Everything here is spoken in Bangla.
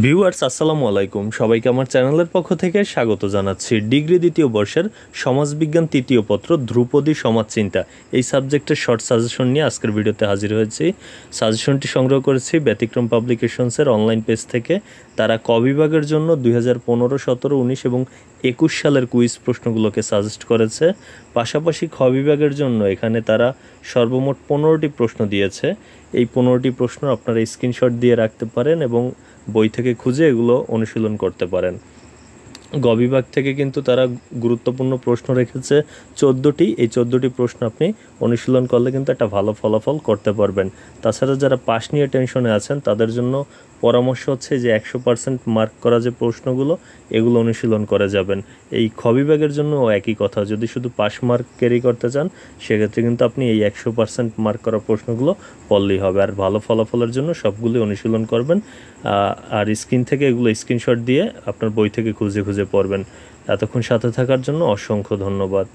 ভিউয়ার্স আসসালামু আলাইকুম, সবাইকে আমার চ্যানেলের পক্ষ থেকে স্বাগত জানাচ্ছি। ডিগ্রি দ্বিতীয় বর্ষের সমাজবিজ্ঞান তৃতীয় পত্র ধ্রুপদী সমাজচিন্তা এই সাবজেক্টের শর্ট সাজেশন নিয়ে আজকের ভিডিওতে হাজির হয়েছি। সাজেশনটি সংগ্রহ করেছি ব্যতিক্রম পাবলিকেশনসের অনলাইন পেজ থেকে। তারা ক বিভাগের জন্য 2015, 17, 19 এবং 21 সালের কুইজ প্রশ্নগুলোকে সাজেস্ট করেছে। পাশাপাশি খ বিভাগের জন্য এখানে তারা সর্বমোট 15টি প্রশ্ন দিয়েছে। এই 15টি প্রশ্ন আপনারা স্ক্রিনশট দিয়ে রাখতে পারেন এবং বই থেকে খুঁজে এগুলো অনুশীলন করতে পারেন। গ বিভাগ থেকে কিন্তু তারা গুরুত্বপূর্ণ প্রশ্ন রেখেছে 14টি। এই 14টি প্রশ্ন আপনি অনুশীলন করলে কিন্তু একটা ভালো ফলাফল করতে পারবেন। তাছাড়া যারা পাস নিয়ে টেনশনে আছেন তাদের জন্য পরামর্শ হচ্ছে যে 100% মার্ক করা যে প্রশ্নগুলো এগুলো অনুশীলন করে যাবেন। এই খ বিভাগের জন্য একই কথা, যদি শুধু পাস মার্ক ক্যারি করতে চান সেক্ষেত্রে কিন্তু আপনি এই 100% মার্ক করা প্রশ্নগুলো পড়লেই হবে। আর ভালো ফলাফলের জন্য সবগুলি অনুশীলন করবেন আর স্ক্রিন থেকে এগুলো স্ক্রিনশট দিয়ে আপনার বই থেকে খুঁজে খুঁজে পড়বেন। এতক্ষণ সাথে থাকার জন্য অসংখ্য ধন্যবাদ।